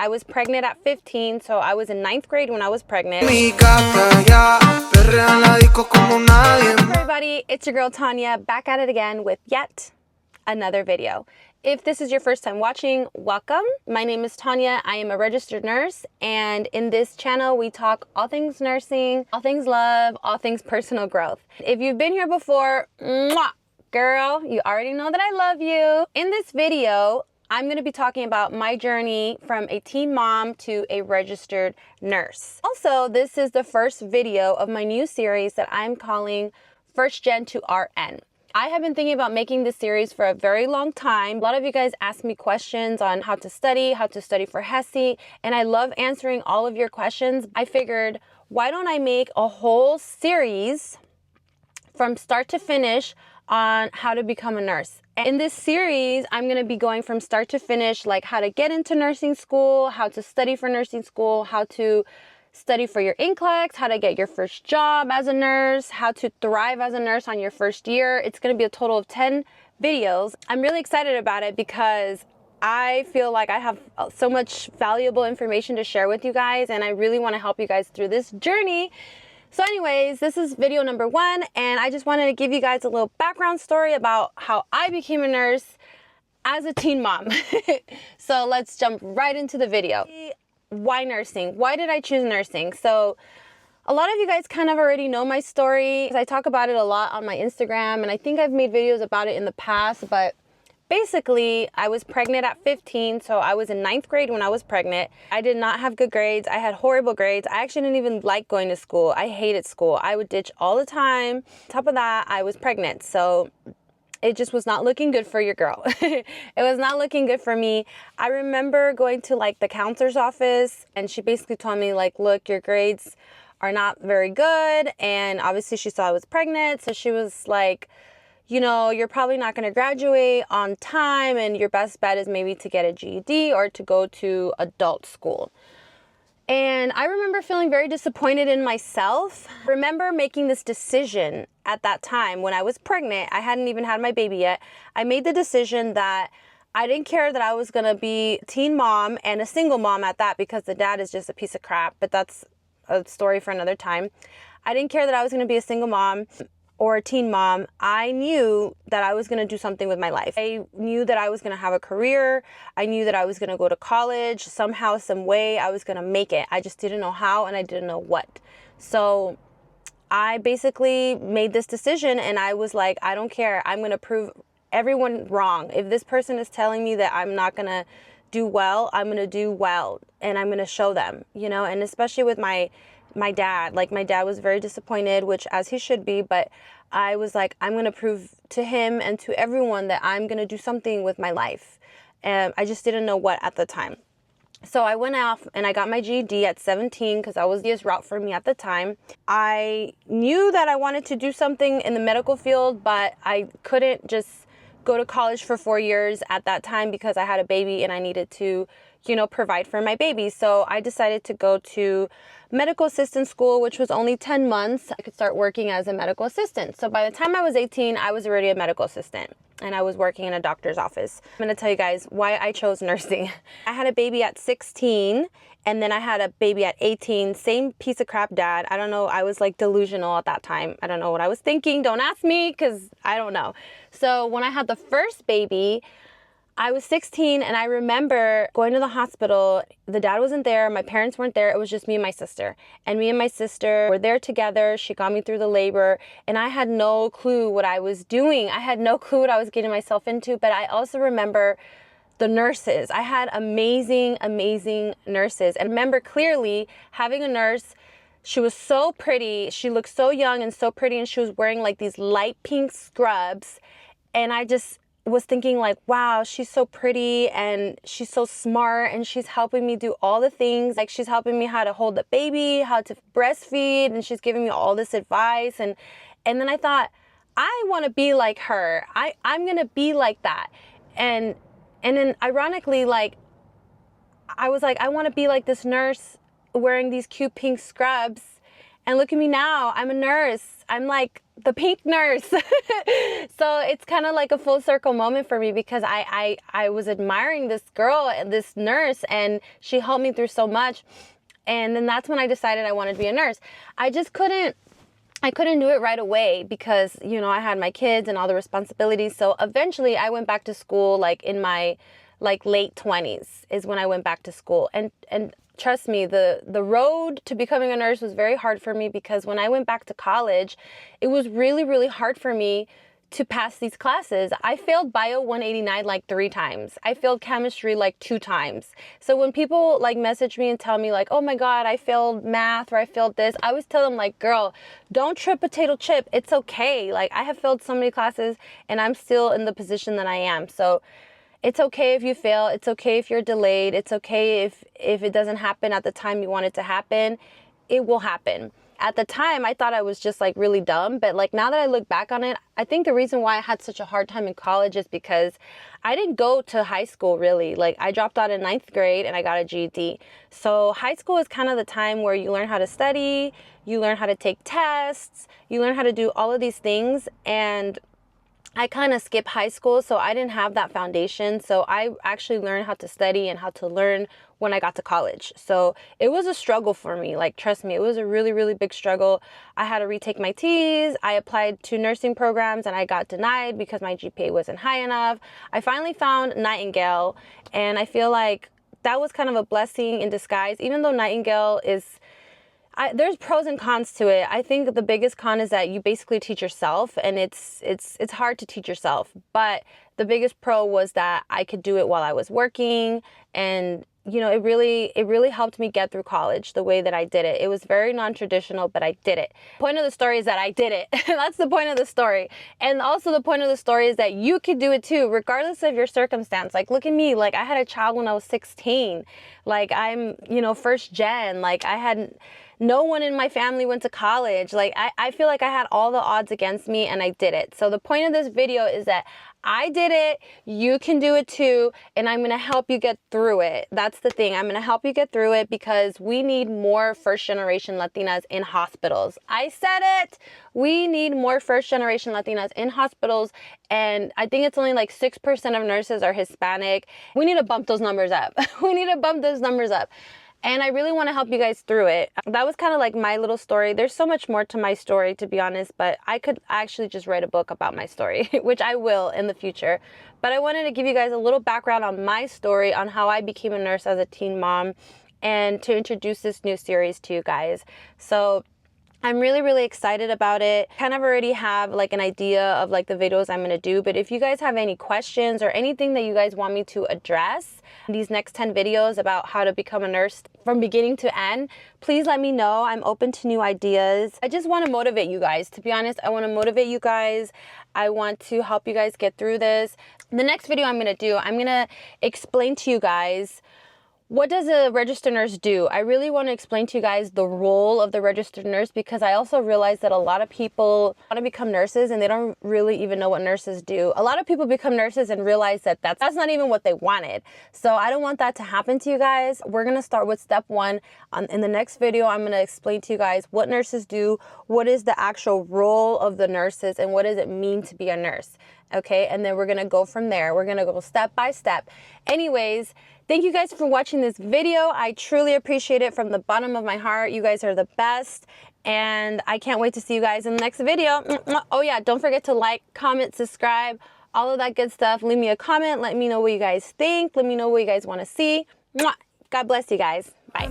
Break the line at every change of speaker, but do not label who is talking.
I was pregnant at 15, so I was in 9th grade when I was pregnant.
Hey
everybody, it's your girl Tanya, back at it again with yet another video. If this is your first time watching, welcome. My name is Tanya. I am a registered nurse, and in this channel we talk all things nursing, all things love, all things personal growth. If you've been here before, mwah, girl, you already know that I love you. In this video, I'm going to be talking about my journey from a teen mom to a registered nurse. Also, this is the first video of my new series that I'm calling First Gen to RN. I have been thinking about making this series for a very long time. A lot of you guys ask me questions on how to study for HESI, and I love answering all of your questions. I figured, why don't I make a whole series from start to finish on how to become a nurse. In this series, I'm going to be going from start to finish, like how to get into nursing school, how to study for nursing school, how to study for your NCLEX, how to get your first job as a nurse, how to thrive as a nurse on your first year. It's going to be a total of 10 videos. I'm really excited about it because I feel like I have so much valuable information to share with you guys, and I really want to help you guys through this journey. So anyways, this is video number 1, and I just wanted to give you guys a little background story about how I became a nurse as a teen mom. So let's jump right into the video. Why nursing? Why did I choose nursing? So a lot of you guys kind of already know my story. I talk about it a lot on my Instagram, and I think I've made videos about it in the past, but basically, I was pregnant at 15, so I was in 9th grade when I was pregnant. I did not have good grades. I had horrible grades. I actually didn't even like going to school. I hated school. I would ditch all the time. On top of that, I was pregnant, so it just was not looking good for your girl. It was not looking good for me. I remember going to like the counselor's office, and she basically told me like, look, your grades are not very good, and obviously she saw I was pregnant, so she was like, you know, you're probably not going to graduate on time, and your best bet is maybe to get a GED or to go to adult school. And I remember feeling very disappointed in myself. I remember making this decision at that time when I was pregnant. I hadn't even had my baby yet. I made the decision that I didn't care that I was going to be a teen mom and a single mom at that, because the dad is just a piece of crap, but that's a story for another time. I didn't care that I was going to be a single mom or a teen mom. I knew that I was going to do something with my life. I knew that I was going to have a career. I knew that I was going to go to college. Somehow, some way, I was going to make it. I just didn't know how, and I didn't know what. So I basically made this decision, and I was like, I don't care. I'm going to prove everyone wrong. If this person is telling me that I'm not going to do well, I'm going to do well, and I'm going to show them, you know. And especially with my dad, like my dad was very disappointed, which as he should be, but I was like, I'm going to prove to him and to everyone that I'm going to do something with my life. And I just didn't know what at the time. So I went off and I got my GED at 17 because that was the easiest route for me at the time. I knew that I wanted to do something in the medical field, but I couldn't just go to college for 4 years at that time because I had a baby and I needed to, you know, provide for my baby. So I decided to go to medical assistant school, which was only 10 months. I could start working as a medical assistant. So by the time I was 18, I was already a medical assistant, and I was working in a doctor's office. I'm going to tell you guys why I chose nursing. I had a baby at 16, and then I had a baby at 18. Same piece of crap dad. I don't know. I was like delusional at that time. I don't know what I was thinking. Don't ask me, because I don't know. So when I had the first baby, I was 16, and I remember going to the hospital. The dad wasn't there. My parents weren't there. It was just me and my sister. And me and my sister were there together. She got me through the labor, and I had no clue what I was doing. I had no clue what I was getting myself into. But I also remember the nurses. I had amazing, amazing nurses. And I remember clearly having a nurse. She was so pretty. She looked so young and so pretty, and she was wearing like these light pink scrubs. And I just was thinking like, wow, she's so pretty and she's so smart, and she's helping me do all the things. Like, she's helping me how to hold the baby, how to breastfeed, and she's giving me all this advice. And then I thought, I want to be like her. I'm going to be like that. And then ironically, like, I was like, I want to be like this nurse wearing these cute pink scrubs. And look at me now, I'm a nurse. I'm like the pink nurse. So it's kind of like a full circle moment for me, because I was admiring this girl, this nurse, and she helped me through so much. And then that's when I decided I wanted to be a nurse. I couldn't do it right away because, you know, I had my kids and all the responsibilities. So eventually I went back to school, like in my late 20s is when I went back to school. And trust me, the road to becoming a nurse was very hard for me, because when I went back to college, it was really, really hard for me to pass these classes. I failed Bio 189 like 3 times. I failed chemistry like 2 times. So when people like message me and tell me like, oh my God, I failed math or I failed this, I always tell them like, girl, don't trip potato chip. It's okay. Like, I have failed so many classes and I'm still in the position that I am. So it's okay if you fail. It's okay if you're delayed. It's okay if it doesn't happen at the time you want it to happen. It will happen. At the time, I thought I was just like really dumb, but like now that I look back on it, I think the reason why I had such a hard time in college is because I didn't go to high school really. Like, I dropped out in 9th grade and I got a GED. So high school is kind of the time where you learn how to study, you learn how to take tests, you learn how to do all of these things. And I kind of skipped high school, so I didn't have that foundation. So I actually learned how to study and how to learn when I got to college. So it was a struggle for me. Like, trust me, it was a really, really big struggle. I had to retake my T's. I applied to nursing programs and I got denied because my GPA wasn't high enough. I finally found Nightingale, and I feel like that was kind of a blessing in disguise. Even though Nightingale is, there's pros and cons to it. I think the biggest con is that you basically teach yourself, and it's hard to teach yourself. But the biggest pro was that I could do it while I was working, and you know, it really helped me get through college the way that I did it. It was very non-traditional, but I did it. Point of the story is that I did it. That's the point of the story. And also the point of the story is that you could do it too, regardless of your circumstance. Like, look at me. Like, I had a child when I was 16. Like, I'm, you know, first gen. Like, I had no one in my family went to college. Like, I feel like I had all the odds against me and I did it. So the point of this video is that I did it, you can do it too, and I'm going to help you get through it. That's the thing. I'm going to help you get through it because we need more first-generation Latinas in hospitals. I said it! We need more first-generation Latinas in hospitals, and I think it's only like 6% of nurses are Hispanic. We need to bump those numbers up. We need to bump those numbers up. And I really want to help you guys through it. That was kind of like my little story. There's so much more to my story, to be honest, but I could actually just write a book about my story, which I will in the future. But I wanted to give you guys a little background on my story, on how I became a nurse as a teen mom, and to introduce this new series to you guys. So I'm really, really excited about it. Kind of already have like an idea of like the videos I'm going to do, but if you guys have any questions or anything that you guys want me to address in these next 10 videos about how to become a nurse from beginning to end, please let me know. I'm open to new ideas. I just want to motivate you guys. To be honest, I want to motivate you guys. I want to help you guys get through this. The next video I'm going to do, I'm going to explain to you guys, what does a registered nurse do? I really want to explain to you guys the role of the registered nurse, because I also realize that a lot of people want to become nurses and they don't really even know what nurses do. A lot of people become nurses and realize that that's not even what they wanted. So I don't want that to happen to you guys. We're going to start with step 1. In the next video, I'm going to explain to you guys what nurses do, what is the actual role of the nurses, and what does it mean to be a nurse. Okay, and then we're going to go from there. We're going to go step by step. Anyways, thank you guys for watching this video. I truly appreciate it from the bottom of my heart. You guys are the best, and I can't wait to see you guys in the next video. Oh yeah, don't forget to like, comment, subscribe, all of that good stuff. Leave me a comment. Let me know what you guys think. Let me know what you guys want to see. God bless you guys. Bye.